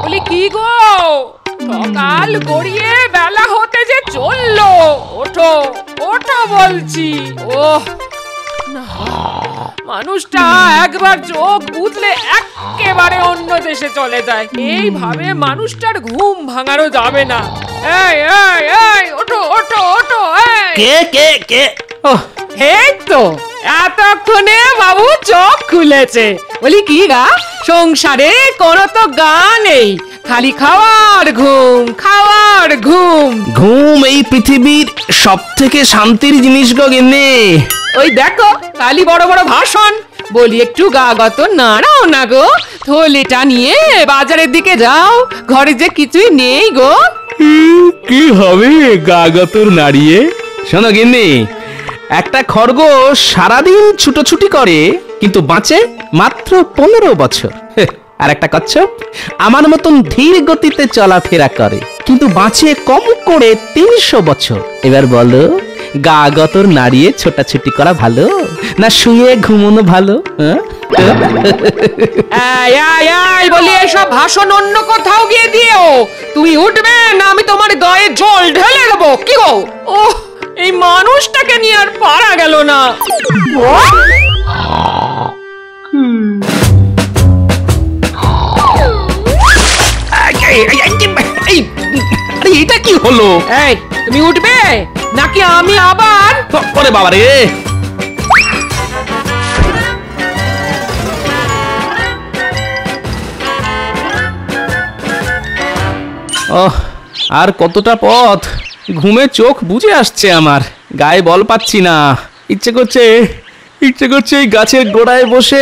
বলি কি গো, সকাল গড়িয়ে বেলা হতে যে চললো, ওঠো ওঠো বলছি। ওহ না, মানুষটা একবার চোখ বুঝলে একেবারে অন্য দেশে চলে যায়। এইভাবে মানুষটার ঘুম ভাঙানো যাবে না। এই এই এই ওঠো ওঠো ওঠো। কে কে কে? এই তো এতক্ষণে বাবু চোখ খুলেছে। বলি কি গা, সংসারে কোনো তো গা নেই, খালি খাওয়ার ঘুম খাওয়ার ঘুম। ঘুম এই পৃথিবীর সব থেকে শান্তির জিনিস গো গিন্নি। ওই দেখো খালি বড় বড় ভাষণ। বলি একটু গা গত নাড়াও না গো, থলিটা নিয়ে বাজারের দিকে যাও, ঘরে যে কিছুই নেই গো। কি হবে গাগতর নাড়িয়ে? শোনো গিন্নি, একটা খরগোশ সারাদিন ছুটোছুটি করে কিন্তু বাঁচে মাত্র 15 বছর। আর একটা কচ্ছপ আমার মতন ধীর গতিতে চলাফেরা করে কিন্তু বাঁচে কম করে 300 বছর। এবার বলো, গাগতর নাড়িয়ে ছোটাছুটি করা ভালো না শুয়ে ঘুমানো ভালো? বলি এসব ভাষণ অন্য কোথাও গিয়ে দিও। তুমি উঠবে না আমি তোমার গায়ে জল ঢেলে দেবো। কি গো, ওহ এই মানুষটাকে নিয়ে আর পারা গেল না। এটা কি হলো? এই তুমি উঠবে নাকি আমি আবার? ওরে বাবা রে, আর কতটা পথ? ঘুমে চোখ বুজে আসছে আমার, গায়ে বল পাচ্ছি না। ইচ্ছে করছে এই গাছের গোড়ায় বসে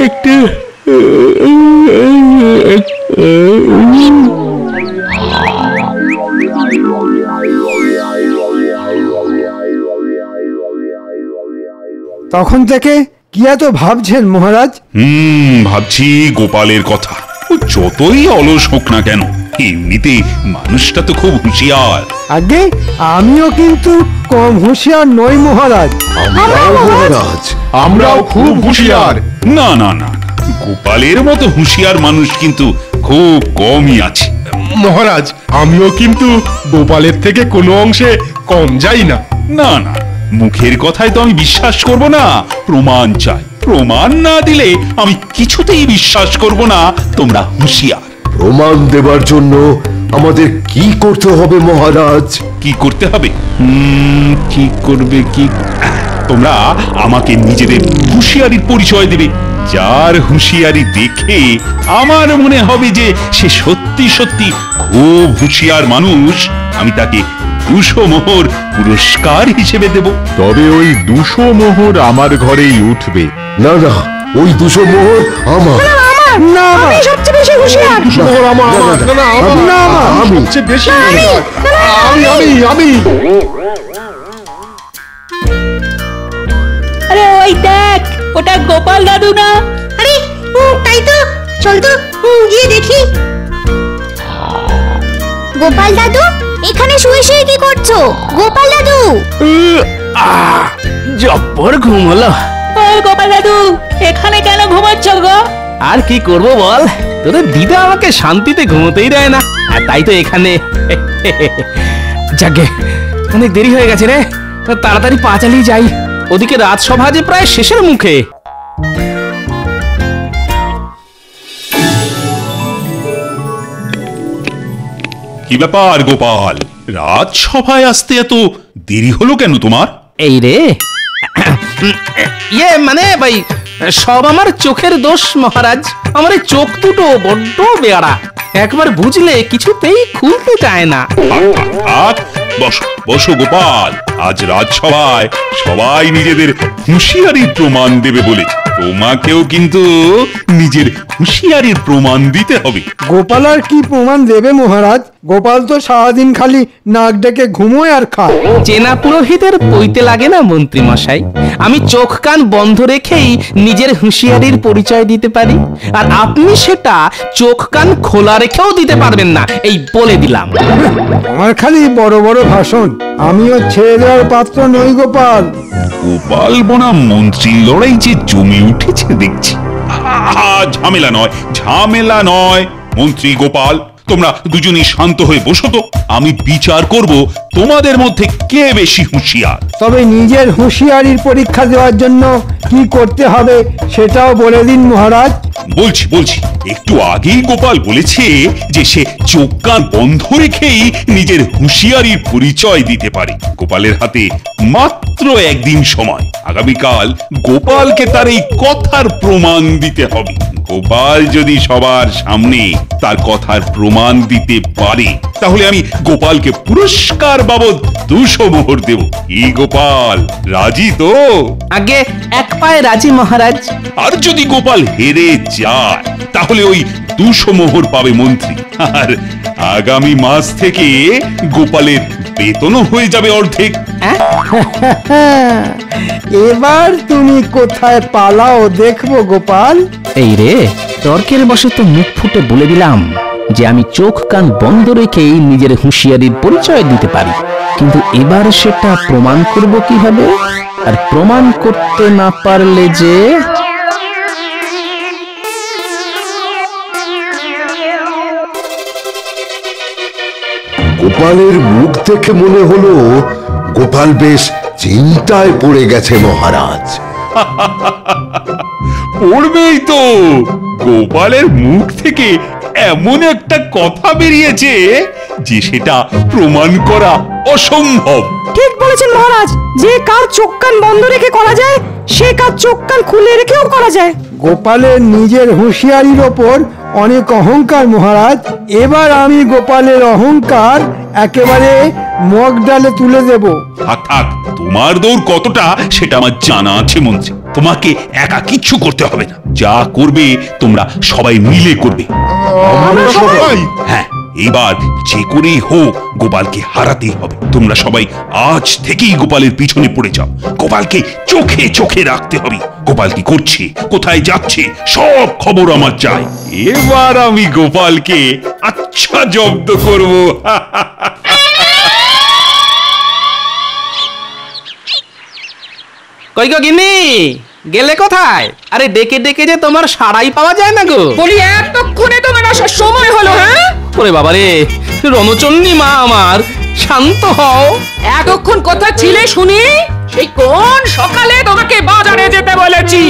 একটু তখন থেকে কি এত ভাবছেন মহারাজ? ভাবছি গোপালের কথা। ও যতই অলস হোক না কেন, এমনিতে মানুষটা তো খুব হুঁশিয়ার। আগে আমিও কিন্তু কম হুঁশিয়ার নই মহারাজ। মহারাজ আমরাও খুব হুঁশিয়ার। না না না, গোপালের মতো হুঁশিয়ার মানুষ কিন্তু খুব কমই আছে। মহারাজ আমিও কিন্তু গোপালের থেকে কোনো অংশে কম যাই না। না না, মুখের কথায় তো আমি বিশ্বাস করব না, প্রমাণ চাই। প্রমাণ না দিলে আমি কিছুতেই বিশ্বাস করব না তোমরা হুঁশিয়ার। প্রমাণ দেবার জন্য আমাদের কি করতে হবে মহারাজ? কি করতে হবে? কি করবে কি? তোমরা আমাকে নিজেদের হুঁশিয়ারির পরিচয় দেবে। যার হুঁশিয়ারি দেখে আমার মনে হবে যে সে সত্যি সত্যি খুব হুঁশিয়ার মানুষ, আমি তাকে 200 মোহর পুরস্কার হিসেবে দেব। তবে ওই 200 মোহর আমার ঘরেই উঠবে। না না, ওই 200 মোহর আমার। না আমি সবচেয়ে বেশি হুঁশিয়ার। 200 মোহর আমার। না না আমি সবচেয়ে বেশি হুঁশিয়ার। আমি আরে ওই দেখ, ওটা গোপাল দাদু না? আরে তাই তো, চল তো গিয়ে দেখি। গোপাল দাদু এখানে শুয়ে শুয়ে কি করছো? গোপাল দাদু, জব্বর ঘুম হলো। ও গোপাল দাদু, এখানে কেন ঘুমাচ্ছ গো? আর কি করব বল, তোদের দিদা আমাকে শান্তিতে ঘুমোতেই দেয় না, আর তাই তো এখানে। যাকে অনেক দেরি হয়ে গেছে রে, তাড়াতাড়ি পা চালিয়ে যাই। ওদিকে রাজসভা যে প্রায় শেষের মুখে। কি ব্যাপার গোপাল, রাজসভায় আসতে এত দেরি হলো কেন তোমার? এই রে, মানে ভাই, সব আমার চোখের দোষ মহারাজ। আমার এই চোখ দুটো বড্ড বেয়ারা, একবার বুঝলে কিছুতেই খুলতে চায় না। বসো বসো গোপাল, আজ রাজসভায় সবাই নিজেদের হুঁশিয়ারির প্রমাণ দেবে বলেছে। তোমাকেও কিন্তু নিজের হুঁশিয়ারির প্রমাণ দিতে হবে। গোপাল আর কি প্রমাণ দেবে মহারাজ? গোপাল তো সারাদিন খালি নাক ডেকে ঘুমোয় আর খায়। চেনা পুরোহিতের পইতে লাগে না মন্ত্রী মশাই। আমি চোখ কান বন্ধ রেখেই নিজের হুঁশিয়ারির পরিচয় দিতে পারি, আর আপনি সেটা চোখ কান খোলা রেখেও দিতে পারবেন না, এই বলে দিলাম। আমার খালি বড় বড় ভাষণ, আমিও ছেড়ে দেওয়ার পাত্র নই গোপাল। গোপাল বনাম মন্ত্রীর লড়াই যে জমে উঠেছে দেখছি। ঝামেলা নয়, ঝামেলা নয়। মন্ত্রী গোপাল, তোমরা দুজনই শান্ত হয়ে বসো তো। আমি বিচার করব তোমাদের মধ্যে কে বেশি হুঁশিয়ার। তবে নিজের হুঁশিয়ারির পরীক্ষা দেওয়ার জন্য কি করতে হবে সেটাও বলে দিন মহারাজ। বলছি একটু আগেই গোপাল বলেছে যে সে চোখ কান বন্ধ রেখেই নিজের হুঁশিয়ারির পরিচয় দিতে পারে। গোপালের হাতে মাত্র একদিন সময়। আগামীকাল গোপালকে তার এই কথার প্রমাণ দিতে হবে। গোপাল যদি সবার সামনে তার কথার প্রমাণ দিতে পারে তাহলে আমি গোপালকে পুরস্কার বাবদ 200 মোহর দেব। কি গোপাল, রাজি তো? আগে এক পায়ে রাজি মহারাজ। আর যদি গোপাল হেরে যায় তাহলে ওই 200 মোহর পাবে মন্ত্রী। আর আগামী মাস থেকে গোপালের বেতনও হয়ে যাবে অর্ধেক। এবার তুমি কোথায় পালাও দেখবো গোপাল। এই রে, তর্কের বশে তো মুখ ফুটে বলে দিলাম যে আমি চোখ কান বন্ধ রেখেই নিজের হুঁশিয়ারির পরিচয় দিতে পারি, কিন্তু এবার সেটা প্রমাণ করব কিভাবে? আর প্রমাণ করতে না পারলে যে গোপালের মুখ দেখে মনে হলো গোপাল বেশ চিন্তায় পড়ে গেছে মহারাজ। পড়বেই তো, গোপালের মুখ থেকে এমন একটা কথা বেরিয়েছে যে সেটা প্রমাণ করা অসম্ভব। ঠিক বলেছেন মহারাজ, যে কাজ চোখ কান বন্ধ রেখে করা যায় সে কাজ চোখ কান খুলে রেখেও করা যায়। গোপালের নিজের হুঁশিয়ারির ওপর অনেক অহংকার মহারাজ। এবার আমি গোপালের অহংকার একেবারে মগ ডালে তুলে দেব। থাক, তোমার দৌড় কতটা সেটা আমার জানা আছে মন্ত্রী। তোমাকে একা কিচ্ছু করতে হবে না, যা করবে তোমরা সবাই মিলে করবে। হ্যাঁ, এবার যে করেই হোক গোপালকে হারাতেই হবে। তোমরা সবাই আজ থেকেই গোপালের পিছনে পড়ে যাও। গোপালকে চোখে চোখে রাখতে হবে। গোপাল কি করছে, কোথায় যাচ্ছে, সব খবর আমার চাই। এবার আমি গোপালকে আচ্ছা জব্দ করব। কই গো গিন্নি, গেলে কোথায়? আরে ডেকে ডেকে যে তোমার সাড়াই পাওয়া যায় না গো। বলি এতক্ষণে তোমার আসার সময় হলো? হ্যাঁ, ওরে বাবারে, রণচন্ডী মা আমার, শান্ত হও। এতক্ষণ কোথায় ছিলে শুনি? সেই কোন সকালে তোমাকে বাজারে যেতে বলেছি,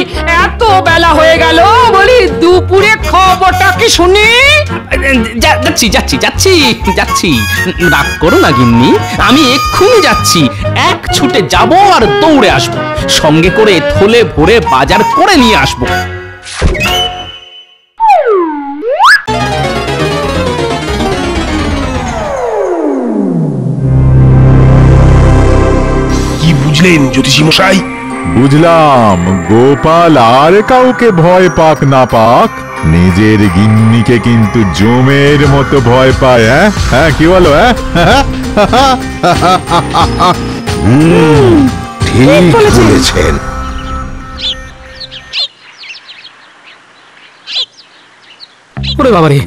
এত বেলা হয়ে গেল। বলি দুপুরে খবরটা কি শুনি? যাচ্ছি। রাগ করো না গিন্নি, আমি এক্ষুনি যাচ্ছি। এক ছুটে যাব আর দৌড়ে আসবো, সঙ্গে করে থলে ভরে বাজার করে নিয়ে আসবো। কি বুঝলেন জ্যোতিষী মশাই? বুঝলাম, গোপাল আর কাউকে ভয় পাক না পাক, নিজের গিন্নিকে কিন্তু জমের মতো ভয় পায়। হ্যাঁ, কি বলো? ঠিক বলেছেন। ওরে বাবারে,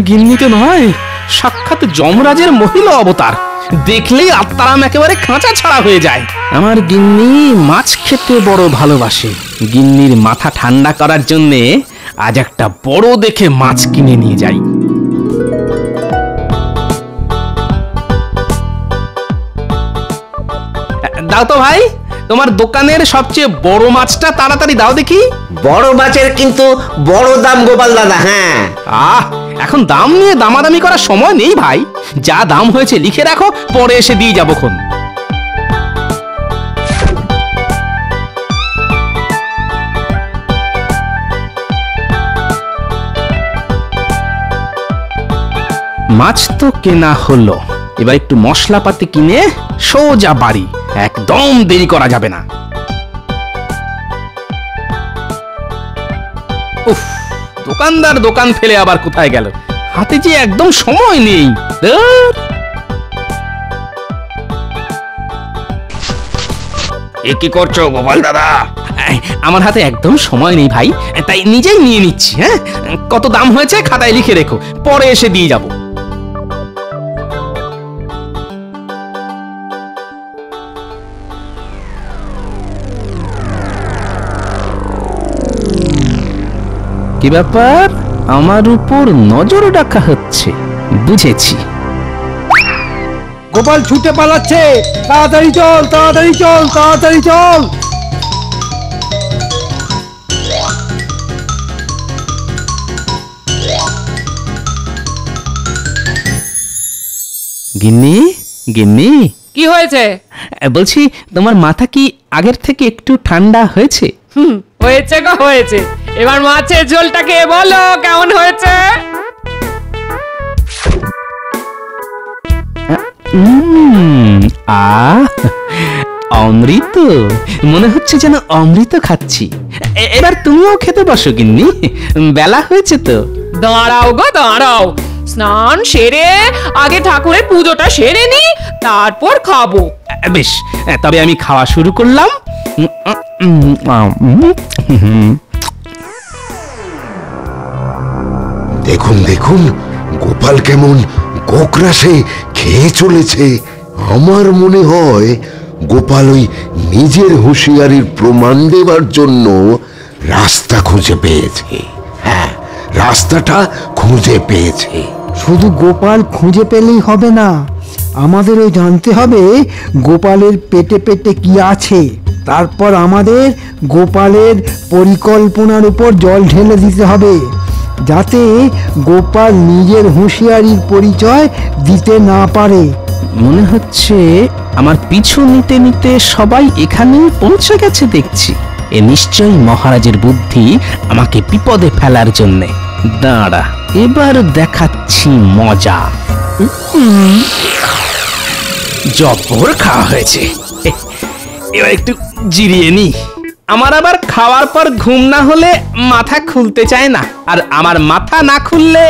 গিন্নি তো নয়, সাক্ষাৎ যমরাজের মহিলা অবতার। দেখলেই আত্মারাম একেবারে খাঁচা ছাড়া হয়ে যায়। আমার গিন্নি মাছ খেতে বড় ভালোবাসে। গিন্নির মাথা ঠান্ডা করার জন্যে আজ একটা বড় দেখে মাছ কিনে নিয়ে যাই। দাও তো ভাই, তোমার দোকানের সবচেয়ে বড় মাছটা তাড়াতাড়ি দাও দেখি। বড় মাছের কিন্তু বড় দাম গোপাল দাদা। হ্যাঁ, এখন দাম নিয়ে দামাদামি করার সময় নেই ভাই। যা দাম হয়েছে লিখে রাখো, পরে এসে দিয়ে যাবো খন। মাছ তো কেনা হলো, এবার একটু মশলাপাতি কিনে সোজা বাড়ি। একদম দেরি করা যাবে না। উফ, দোকানদার দোকান ফেলে আবার কোথায় গেল? হাতে যে একদম সময় নেই। কি করছো গোপাল দাদা? আমার হাতে একদম সময় নেই ভাই, তাই নিজেই নিয়ে নিচ্ছি। হ্যাঁ, কত দাম হয়েছে খাতায় লিখে রেখো, পরে এসে দিয়ে যাব। কি ব্যাপার, আমার উপর নজর রাখা হচ্ছে, বুঝেছি। গোপাল ছুটে পালাচ্ছে, তাড়াতাড়ি চল, তাড়াতাড়ি চল, তাড়াতাড়ি চল। গিন্নি, গিন্নি, কি হয়েছে? বলছি তোমার মাথা কি আগের থেকে একটু ঠান্ডা হয়েছে? হয়েছে গো হয়েছে। এবার মাছের ঝোলটাকে বলো কেমন হয়েছে? অমৃত, মনে হচ্ছে যেন অমৃত খাচ্ছি। এবার তুমিও খেতে বসো গিন্নি, বেলা হয়েছে তো। দাঁড়াও গো দাঁড়াও, স্নান সেরে আগে ঠাকুরের পুজোটা সেরে নি, তারপর খাবো। বেশ, তবে আমি খাওয়া শুরু করলাম। দেখুন দেখুন, গোপাল কেমন গোকরাসে খেয়ে চলেছে। আমার মনে হয় গোপাল ওই নিজের হুঁশিয়ারির প্রমাণ দেবার জন্য রাস্তা খুঁজে পেয়েছে। হ্যাঁ, রাস্তাটা খুঁজে পেয়েছে। শুধু গোপাল খুঁজে পেলেই হবে না, আমাদেরও জানতে হবে গোপালের পেটে পেটে কি আছে। তারপর আমাদের গোপালের পরিকল্পনার উপর জল ঢেলে দিতে হবে, যাতে গোপাল নিজের হুঁশিয়ারির পরিচয় দিতে না পারে। মনে হচ্ছে আমার পিছু নিতে নিতে সবাই এখানেই পৌঁছে গেছে দেখছি। এ নিশ্চয়ই মহারাজের বুদ্ধি আমাকে বিপদে ফেলার জন্যে। দাঁড়া, এবার দেখাচ্ছি মজা। জব্বর খাওয়া হয়েছে, এবার একটু জিরিয়ে নি। আমার আবার খাওয়ার পর ঘুম না হলে মাথা খুলতে চায় না, আর আমার মাথা না খুললে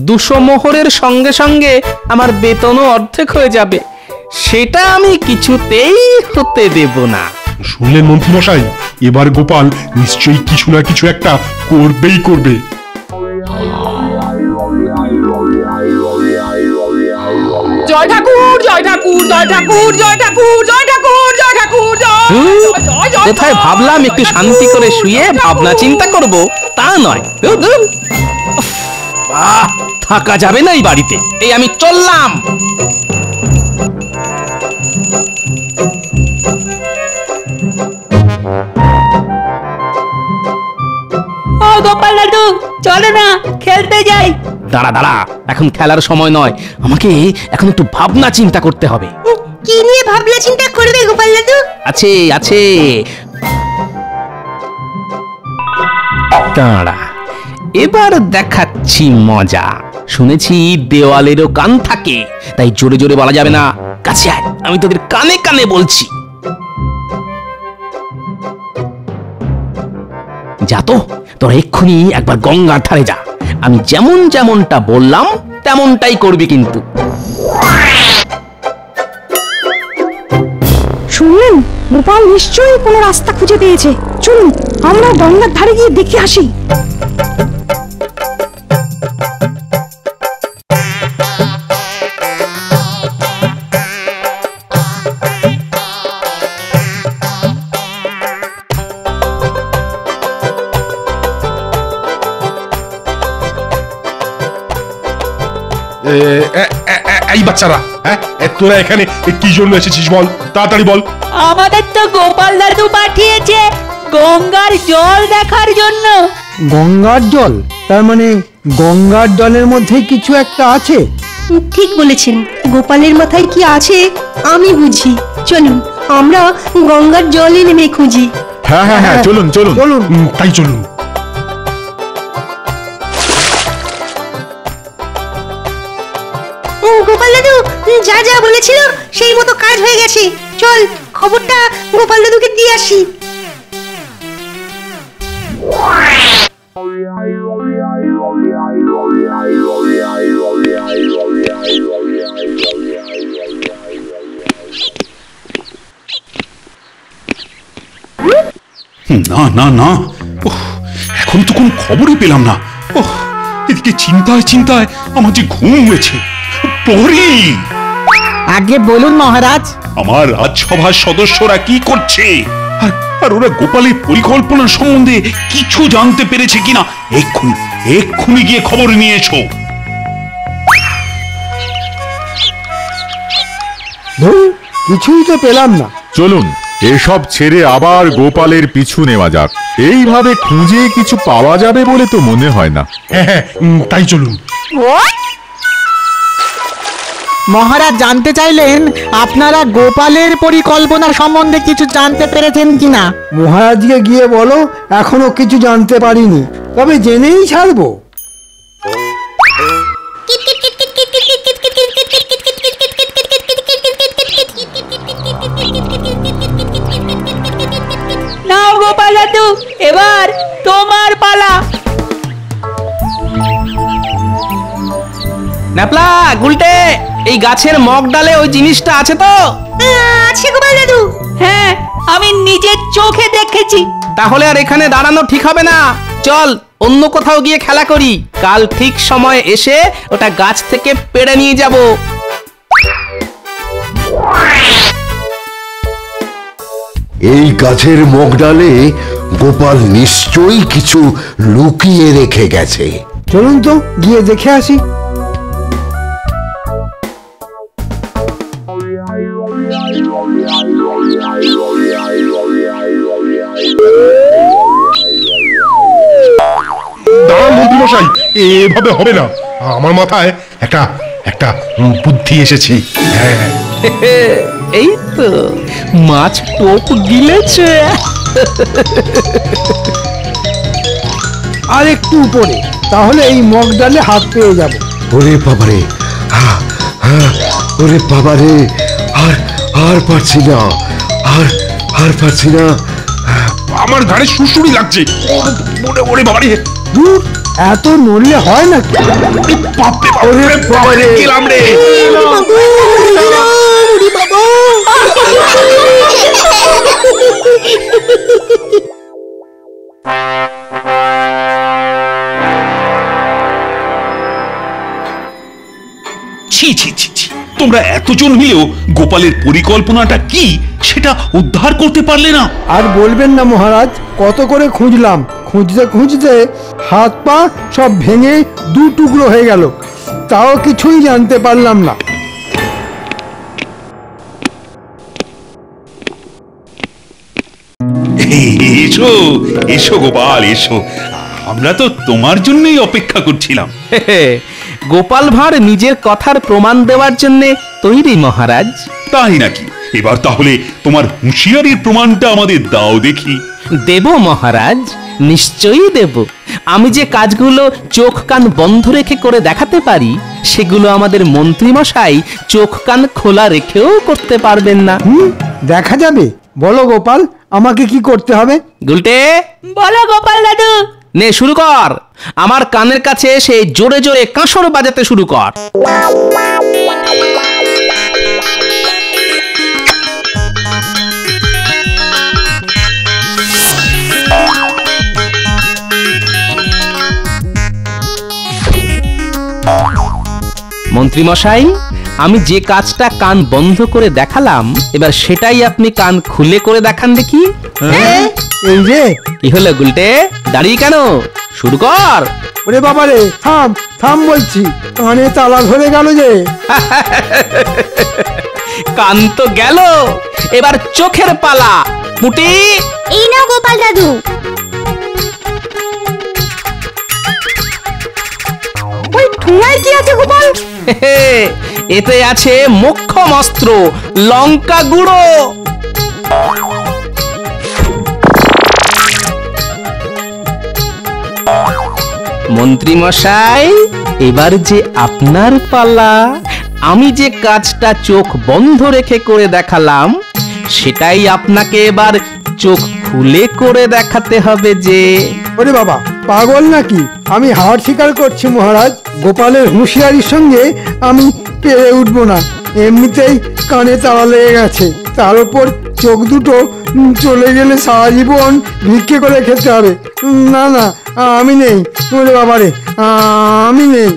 200 মোহরের সঙ্গে সঙ্গে আমার বেতনও অর্ধেক হয়ে যাবে। সেটা আমি কিছুতেই হতে দেব না। শুনলেন মন্ত্রী মশাই, এবার গোপাল নিশ্চয়ই কিছু না কিছু একটা করবেই করবে। জয় ঠাকুর, জয় ঠাকুর, জয় ঠাকুর, জয় ঠাকুর, জয় ঠাকুর, জয় ঠাকুর, কোথায় ভাবলাম একটু শান্তি করে শুয়ে ভাবনা চিন্তা করব, তা নয়। থাকা যাবে না এই বাড়িতে, এই আমি চললাম। ও গোপাল দাদু, চলো না খেলতে যাই। দাঁড়া দাঁড়া, এখন খেলার সময় নয়, আমাকে এখন একটু ভাবনা চিন্তা করতে হবে। কি নিয়ে ভাবনা চিন্তা করবে গোপাল দাদু? আছে আছে, দাঁড়া, এবার দেখাচ্ছি মজা। শুনেছি দেওয়ালেরও কান থাকে, তাই জোরে জোরে বলা যাবে না। কাছে আয়, আমি তোদের কানে কানে বলছি। যা তো, তোরা এক্ষুনি একবার গঙ্গার ধারে যা। আমি যেমন যেমনটা বললাম তেমনটাই করবি কিন্তু। শুনলেন, গোপাল নিশ্চয়ই কোনো রাস্তা খুঁজে পেয়েছে। চলুন আমরা গঙ্গার ধারে গিয়ে দেখে আসি। এই বাচ্চারা, হ্যাঁ তোরা এখানে কি জন্য এসেছিস বল, তাড়াতাড়ি বল। আমাদের তো গোপাল দাদু পাঠিয়েছে গঙ্গার জল দেখার জন্য। গঙ্গার জল? তার মানে গঙ্গার জলের মধ্যে কিছু একটা আছে। ঠিক বলেছেন, গোপালের মাথায় কি আছে আমি বুঝি। চলুন আমরা গঙ্গার জলে নেমে খুঁজি। হ্যাঁ হ্যাঁ হ্যাঁ, চলুন চলুন চলুন। তাই চলুন। গোপাল দাদু যা যা বলেছিল সেই মতো কাজ হয়ে গেছে। চল খবরটা গোপাল দাদুকে দিয়ে আসি। না না না, এখন তো কোনো খবরই পেলাম না। এদিকে চিন্তায় চিন্তায় আমার যে ঘুম হয়েছে। প্রহরী, আগে বলুন মহারাজ। আমার রাজসভার সদস্যরা কি করছে, আর ওরা গোপালের পরিকল্পনা সম্বন্ধে কিছু জানতে পেরেছে কিনা এক্ষুনি গিয়ে খবর নিয়ে এসো। ধুর, কিছুই তো পেলাম না। চলুন এসব ছেড়ে আবার গোপালের পিছু নেওয়া যাক। এইভাবে খুঁজে কিছু পাওয়া যাবে বলে তো মনে হয় না। হ্যাঁ, তাই চলুন। মহারাজ জানতে চাইলেন আপনারা গোপালের পরিকল্পনা সম্বন্ধে কিছু জানতে পেরেছেন কিনা। মহারাজকে গিয়ে বলো এখনো কিছু জানতে পারিনি, তবে জেনেই ছাড়বো। নাও গোপাল দাদু, এবার তোমার পালা। ন্যাপলা, গুলটে, এই গাছের মগ ডালে ওই জিনিসটা আছে তো? আছে গোপাল দাদু। হ্যাঁ, আমি নিজের চোখে দেখেছি। তাহলে আর এখানে দাঁড়ানো ঠিক হবে না, চল অন্য কোথাও গিয়ে খেলা করি। কাল ঠিক সময় এসে ওটা গাছ থেকে পেড়ে নিয়ে যাব। এই গাছের মগডালে গোপাল নিশ্চয়ই কিছু লুকিয়ে রেখে গেছে। চলুন তো গিয়ে দেখে আসি। দাঁড়ান মন্ত্রী মশাই, এভাবে হবে না। আমার মাথায় একটা একটা বুদ্ধি এসেছে। হ্যাঁ, এই তো মাছ টোপ গিলেছে। আর একটু উপরে, তাহলে এই মগ ডালে হাত পেয়ে যাব। ওরে বাবারে, ওরে বাবারে, আর আর পারছি না, আর পারছি না। আমার ঘাড়ে সুড়সুড়ি লাগছে। ওরে বাবারে, দূর, এত নড়লে হয় নাকি? ওরে বাবারে, গেলাম রে। ছি ছি ছি ছি, তোমরা এতজন মিলেও গোপালের পরিকল্পনাটা কি সেটা উদ্ধার করতে পারলে না। আর বলবেন না মহারাজ, কত করে খুঁজলাম, খুঁজতে খুঁজতে হাত পা সব ভেঙে দু টুকরো হয়ে গেল, তাও কিছুই জানতে পারলাম না। এসো এসো গোপাল, এসো, আমরা তো তোমার জন্যই অপেক্ষা করছিলাম। গোপাল ভাঁড় নিজের কথার প্রমাণ দেওয়ার জন্য তৈরি মহারাজ। তাই নাকি? এবার তাহলে তোমার হুঁশিয়ারির প্রমাণটা আমাদের দাও দেখি। দেব মহারাজ, নিশ্চয়ই দেব। আমি যে কাজগুলো চোখ কান বন্ধ রেখে করে দেখাতে পারি, সেগুলো আমাদের মন্ত্রী মশাই চোখ কান খোলা রেখেও করতে পারবেন না। দেখা যাবে। বলো গোপাল, আমাকে কি করতে হবে? গুলটে, বলো গোপাল দাদু। নে শুরু কর। আমার কানের কাছে এসে জোরে জোরে কাঁসর বাজাতে শুরু কর। মন্ত্রী মশাই, আমি যে কাজটা কান বন্ধ করে দেখালাম, এবার সেটাই আপনি কান খুলে করে দেখান দেখি। এই যে, কি হলো গুলটে, দাঁড়িয়ে কেন? শুরু কর। ওরে বাবারে, থাম থাম বলছি, কানে তালা ধরে গেল যে। কান তো গেল, এবার চোখের পালা। পুটি, এই নাও গোপাল দাদু। ওই ঠোঙায় কি আছে গোপাল? এতে আছে মোক্ষম অস্ত্র, লঙ্কা গুঁড়ো। মন্ত্রী মশাই, এবার যে আপনার পালা। আমি যে কাজটা চোখ বন্ধ রেখে করে দেখালাম, সেটাই আপনাকে এবার চোখ খুলে করে দেখাতে হবে যে। ওরে বাবা, পাগল নাকি? আমি হার স্বীকার করছি মহারাজ, গোপালের হুঁশিয়ারির সঙ্গে আমি পেরে উঠবো না। এমনিতেই কানে তালা লেগে গেছে, তার উপর চোখ দুটো চলে গেলে সারা জীবন ভিক্ষে করে খেতে হবে। না না, আমি নেই। ওরে বাবারে, আমি নেই।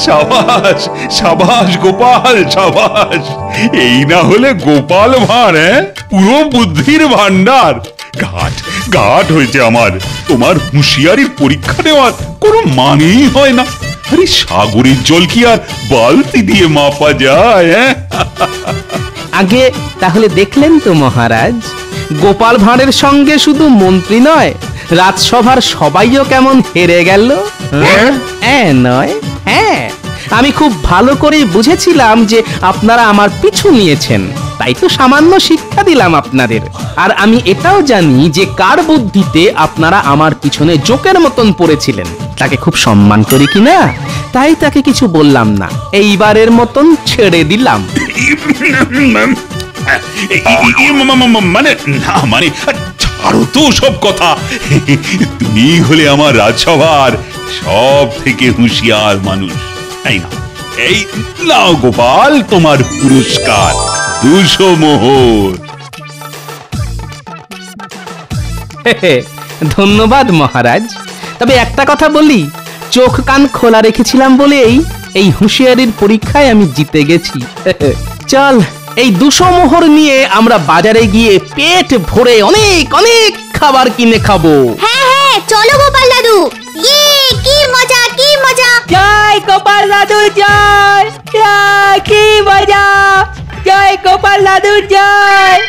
সাবাস সাবাস গোপাল, সাবাস। এই না হলে গোপাল ভাঁড়, পুরো বুদ্ধির ভান্ডার। ঘাট ঘাট হয়েছে আমার। তোমার হুঁশিয়ারির পরীক্ষা নেওয়ার কোনো মানেই হয় না। আরে সাগরের জল কি আর বালতি দিয়ে মাপা যায়? আগে তাহলে দেখলেন তো মহারাজ, গোপাল ভাঁড়ের সঙ্গে শুধু মন্ত্রী নয়, রাজসভার সবাইও কেমন হেরে গেল। নয়, হ্যাঁ, আমি খুব ভালো করে বুঝেছিলাম যে আপনারা আমার পিছু নিয়েছেন, তাই তো সামান্য শিক্ষা দিলাম আপনাদের। আর আমি এটাও জানি যে কার বুদ্ধিতে আপনারা আমার পিছনে জোকের মতন পড়েছিলেন, তাকে খুব সম্মান করি কিনা, তাই তাকে কিছু বললাম না, এইবারের মতন ছেড়ে দিলাম। মানে না, মানে ছাড়ো তো সব কথা। তুমি হলে আমার রাজসভার সব থেকে হুঁশিয়ার মানুষ, তাই না? এই নাও গোপাল, তোমার পুরস্কার 200 মোহর। ধন্যবাদ মহারাজ। তবে একটা কথা বলি, চোখ কান খোলা রেখেছিলাম বলেই এই হুঁশিয়ারির পরীক্ষায় আমি জিতে গেছি। চল, এই 200 মোহর নিয়ে আমরা বাজারে গিয়ে পেট ভরে অনেক অনেক খাবার কিনে খাবো। হ্যাঁ হ্যাঁ, চলো গোপাল দাদু। ইয়ে, কি মজা, কি মজা! জয় গোপাল দাদু জয়! কি মজা! জয় গোপাল দাদু জয়!